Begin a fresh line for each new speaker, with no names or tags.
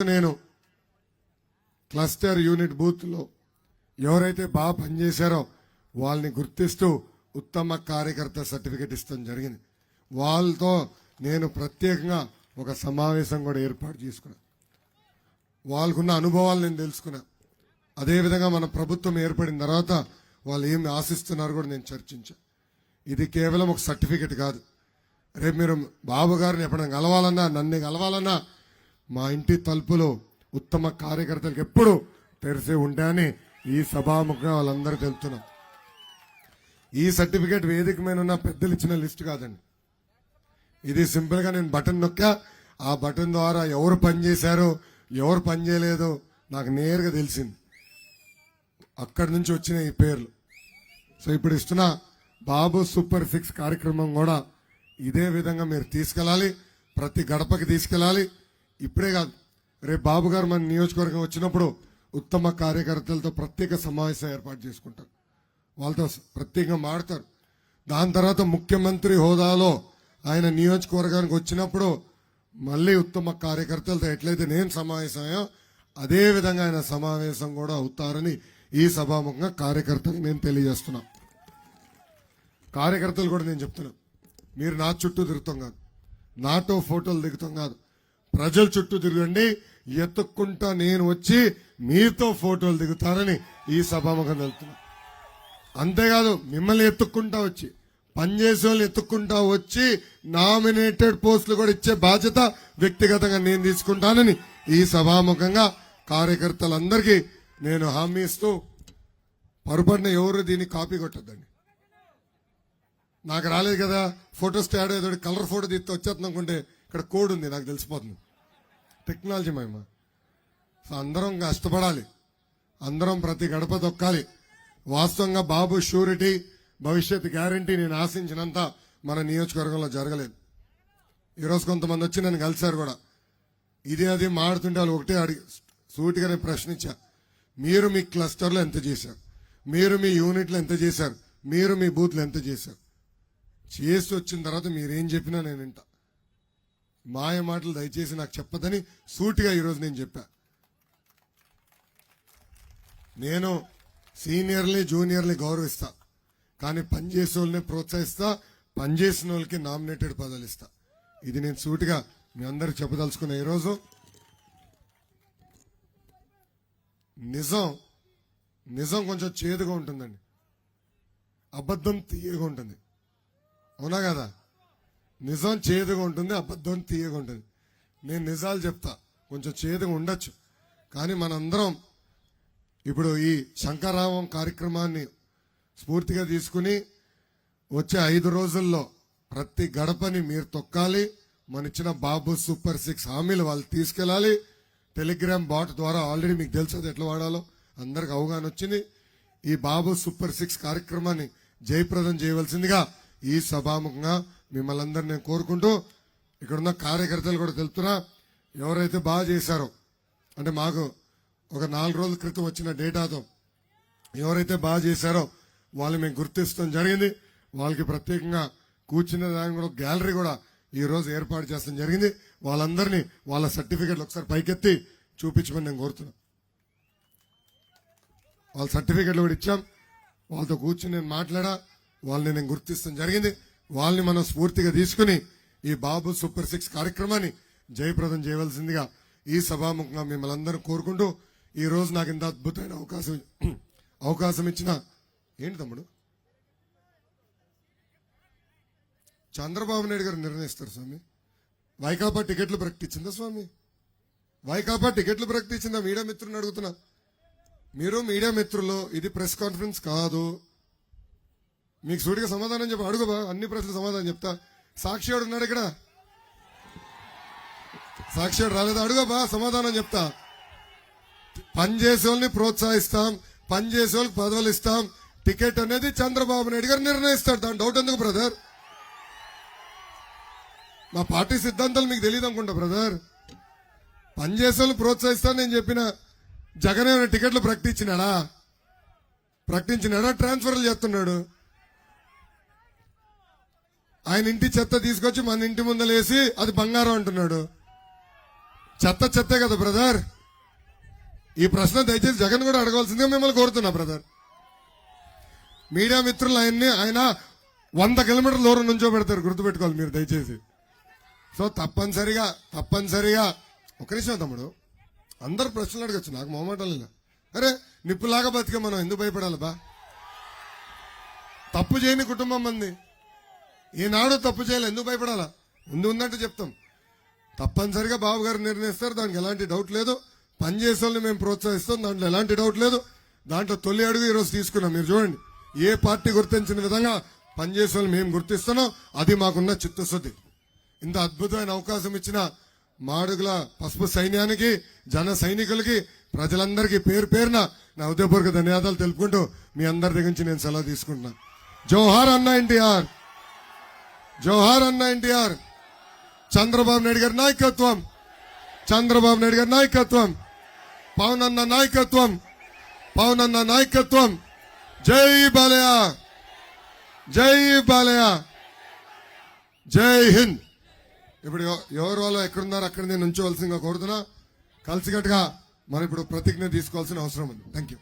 నేను cluster unit booth లో ఎవరైతే బాగా పనిచేశారో వాళ్ళని గుర్తిస్తూ ఉత్తమ కార్యకర్త సర్టిఫికెట్ ఇస్తాం జరిగింది. వాళ్ళతో నేను ప్రత్యేకంగా ఒక సమావేశం కూడా ఏర్పాటు చేసుకున్నా. వాళ్ళకున్న అనుభవాలు నేను తెలుసుకున్నా. అదేవిధంగా మన ప్రభుత్వం ఏర్పడిన తర్వాత వాళ్ళు ఏమి ఆశిస్తున్నారు కూడా నేను చర్చించా. ఇది కేవలం ఒక సర్టిఫికెట్ కాదు. రేపు మీరు బాబు గారిని ఎప్పుడైనా కలవాలన్నా, నన్ను కలవాలన్నా మా ఇంటి తలుపులు ఉత్తమ కార్యకర్తలకు ఎప్పుడు తెరిచి ఉంటాయని ఈ సభాముఖంగా వాళ్ళందరూ తెలుపుతున్నాం. ఈ సర్టిఫికేట్ వేదిక మీద ఉన్న పెద్దలు ఇచ్చిన లిస్ట్ కాదండి. ఇది సింపుల్ గా నేను బటన్ నొక్కా, ఆ బటన్ ద్వారా ఎవరు పనిచేశారో ఎవరు పనిచేయలేదో నాకు నేరుగా తెలిసింది. అక్కడి నుంచి వచ్చిన ఈ పేర్లు. సో ఇప్పుడు ఇస్తున్న బాబు సూపర్ 6 కార్యక్రమం కూడా ఇదే విధంగా మీరు తీసుకెళ్ళాలి, ప్రతి గడపకి తీసుకెళ్ళాలి. ఇప్పుడే కాదు, రేపు బాబు గారు మన నియోజకవర్గం వచ్చినప్పుడు ఉత్తమ కార్యకర్తలతో ప్రత్యేక సమావేశం ఏర్పాటు చేసుకుంటారు. వాళ్ళతో ప్రత్యేకంగా మాడతారు. దాని తర్వాత ముఖ్యమంత్రి హోదాలో ఆయన నియోజకవర్గానికి వచ్చినప్పుడు మళ్ళీ ఉత్తమ కార్యకర్తలతో ఎట్లయితే నేను సమావేశమయ్యో అదే విధంగా ఆయన సమావేశం కూడా అవుతారని ఈ సభాముఖంగా కార్యకర్తలకు నేను తెలియజేస్తున్నా. కార్యకర్తలు కూడా నేను చెప్తున్నా, మీరు నా చుట్టూ తిరుగుతాం కాదు, నాతో ఫోటోలు దిగుతాం కాదు, ప్రజల చుట్టూ తిరగండి. ఎత్తుక్కుంటా నేను వచ్చి మీతో ఫోటోలు దిగుతానని ఈ సభాముఖం వెళ్తున్నా. అంతేకాదు, మిమ్మల్ని ఎత్తుక్కుంటా వచ్చి, పనిచేసే వాళ్ళని ఎత్తుక్కుంటా వచ్చి నామినేటెడ్ పోస్టులు కూడా ఇచ్చే బాధ్యత వ్యక్తిగతంగా నేను తీసుకుంటానని ఈ సభాముఖంగా కార్యకర్తలందరికీ నేను హామీ ఇస్తూ, పొరపాటున ఎవరు దీన్ని కాపీ కొట్టద్దండి. నాకు రాలేదు కదా ఫోటో స్టాడ్ ఏదో కలర్ ఫోటో తీస్తే వచ్చేస్తుంది అనుకుంటే ఇక్కడ కోడ్ ఉంది, నాకు తెలిసిపోతుంది. టెక్నాలజీ మహిమ. సో అందరం కష్టపడాలి, అందరం ప్రతి గడప తొక్కాలి. వాస్తవంగా బాబు షూరిటీ, భవిష్యత్ గ్యారంటీ నేను ఆశించినంత మన నియోజకవర్గంలో జరగలేదు. ఈరోజు కొంతమంది వచ్చి నన్ను కలిశారు కూడా. ఇది అది మాడుతుంటే వాళ్ళు ఒకటే అడిగి సూటిగానే ప్రశ్నించా, మీరు మీ క్లస్టర్లో ఎంత చేశారు, మీరు మీ యూనిట్లో ఎంత చేశారు, మీరు మీ బూత్లో ఎంత చేశారు, చేసి వచ్చిన తర్వాత మీరేం చెప్పినా నేను వింటా. మాయ మాటలు దయచేసి నాకు చెప్పదని సూటిగా ఈరోజు నేను చెప్పా. నేను సీనియర్ని జూనియర్ని గౌరవిస్తా, కానీ పనిచేసే వాళ్ళని ప్రోత్సహిస్తా, పనిచేసిన వాళ్ళకి నామినేటెడ్ పదవులు ఇస్తా. ఇది నేను సూటిగా మీ అందరికి చెప్పదలుచుకున్నా. ఈరోజు నిజం కొంచెం చేదుగా ఉంటుందండి, అబద్ధం తీయగా ఉంటుంది. అవునా కదా? నిజం చేదుగా ఉంటుంది, అబద్ధం తీయగా ఉంటుంది. నేను నిజాలు చెప్తా, కొంచెం చేదుగా ఉండొచ్చు, కానీ మనందరం ఇప్పుడు ఈ శంకరావం కార్యక్రమాన్ని స్ఫూర్తిగా తీసుకుని వచ్చే 5 రోజుల్లో ప్రతి గడపని మీరు తొక్కాలి. మన ఇచ్చిన బాబు సూపర్ 6 హామీలు వాళ్ళు తీసుకెళ్లాలి. టెలిగ్రామ్ బాట్ ద్వారా ఆల్రెడీ మీకు తెలుసు ఎట్లా వాడాలో అందరికి అవగాహన వచ్చింది. ఈ బాబు సూపర్ 6 కార్యక్రమాన్ని జయప్రదం చేయవలసిందిగా ఈ సభాముఖంగా మిమ్మల్ని అందరినీ నేను కోరుకుంటూ, ఇక్కడున్న కార్యకర్తలు కూడా తెలుపుతున్నా, ఎవరైతే బాగా చేశారో, అంటే మాకు ఒక 4 రోజుల క్రితం వచ్చిన డేటాతో ఎవరైతే బాగా చేశారో వాళ్ళు మేము గుర్తిస్తాం జరిగింది. వాళ్ళకి ప్రత్యేకంగా కూర్చున్న దాని కూడా గ్యాలరీ కూడా ఈ రోజు ఏర్పాటు చేస్తాం జరిగింది. వాళ్ళందరినీ వాళ్ళ సర్టిఫికెట్లు ఒకసారి పైకెత్తి చూపించమని నేను కోరుతున్నా. వాళ్ళ సర్టిఫికెట్లు కూడా ఇచ్చాం, వాళ్ళతో కూర్చుని నేను మాట్లాడా, వాళ్ళని నేను గుర్తిస్తాం జరిగింది. వాళ్ళని మనం స్ఫూర్తిగా తీసుకుని ఈ బాబు సూపర్ 6 కార్యక్రమాన్ని జయప్రదం చేయవలసిందిగా ఈ సభాముఖంగా మిమ్మల్ని అందరూ కోరుకుంటూ, ఈ రోజు నాకు ఇంత అద్భుతమైన అవకాశం ఇచ్చిన ఏంటి తమ్ముడు చంద్రబాబు నాయుడు గారు నిర్ణయిస్తారు స్వామి. వైకాపా టికెట్లు ప్రకటించిందా స్వామి? వైకాపా టికెట్లు ప్రకటించిందా? మీడియా మిత్రులను అడుగుతున్నా. మీరు మీడియా మిత్రులు, ఇది ప్రెస్ కాన్ఫరెన్స్ కాదు. మీకు సూటిగా సమాధానం చెప్పి అడుగుబా, అన్ని ప్రశ్నలు సమాధానం చెప్తా. సాక్షివాడు ఉన్నాడు ఇక్కడ, సాక్షివాడు రాలేదా? అడుగుబా, సమాధానం చెప్తా. పనిచేసే వాళ్ళని ప్రోత్సహిస్తాం, పనిచేసే వాళ్ళకి పదవులు ఇస్తాం. టికెట్ అనేది చంద్రబాబు నాయుడు గారు నిర్ణయిస్తాడు, దాని డౌట్ ఎందుకు బ్రదర్? మా పార్టీ సిద్ధాంతాలు మీకు తెలియదు అనుకుంటా బ్రదర్. పనిచేసే వాళ్ళు ప్రోత్సహిస్తాను నేను చెప్పిన. జగన్ ఏమైనా టికెట్లు ప్రకటించినాడా? ట్రాన్స్ఫర్లు చేస్తున్నాడు. ఆయన ఇంటి చెత్త తీసుకొచ్చి మన ఇంటి ముందలేసి అది బంగారం అంటున్నాడు. చెత్తే కదా బ్రదర్. ఈ ప్రశ్న దయచేసి జగన్ కూడా అడగవలసిందిగా మిమ్మల్ని కోరుతున్నా బ్రదర్. మీడియా మిత్రులు ఆయన 100 కిలోమీటర్ల దూరం నుంచో పెడతారు, గుర్తుపెట్టుకోవాలి మీరు దయచేసి. సో తప్పనిసరిగా ఒక నిమిషం తమ్ముడు, అందరు ప్రశ్నలు అడగచ్చు, నాకు మొహమాటం లేదు. అరే నిప్పులాగా బతికే మనం ఎందుకు భయపడాలి బా? తప్పు చేయని కుటుంబం మంది, ఈనాడు తప్పు చేయాలి, ఎందుకు భయపడాలా? ముందు ఉన్నట్టు చెప్తాం. తప్పనిసరిగా బాబు గారు నిర్ణయిస్తారు, దానికి ఎలాంటి డౌట్ లేదు. పనిచేసే వాళ్ళని మేము ప్రోత్సహిస్తాం, దాంట్లో ఎలాంటి డౌట్ లేదు. దాంట్లో తొలి అడుగు ఈరోజు తీసుకున్నాం. మీరు చూడండి, ఏ పార్టీ గుర్తించిన విధంగా పనిచేసే వాళ్ళు మేము గుర్తిస్తున్నాం. అది మాకున్న చిత్తశుద్ధి. ఇంత అద్భుతమైన అవకాశం ఇచ్చిన మాడుగుల పసుపు సైన్యానికి, జన సైనికులకి, ప్రజలందరికీ పేరు పేరున నా హృదయపూర్వక ధన్యవాదాలు తెలుపుకుంటూ మీ అందరి దగ్గర నుంచి నేను సెలవు తీసుకుంటున్నా. జోహార్ అన్న ఎన్టీఆర్, జోహార్ అన్న ఎన్టీఆర్. చంద్రబాబు నాయుడు గారి నాయకత్వం, చంద్రబాబు నాయుడు గారి నాయకత్వం, పవన్ అన్న నాయకత్వం, పవన్ అన్న నాయకత్వం. జై బాలయ్య, జై బాలయ్య, జై హింద్. ఇప్పుడు ఎవరు వాళ్ళు ఎక్కడున్నారు అక్కడ నేను ఉంచవలసిందిగా కోరుతున్నా. కలిసికట్టుగా మనం ఇప్పుడు ప్రతిజ్ఞ తీసుకోవాల్సిన అవసరం ఉంది. Thank you.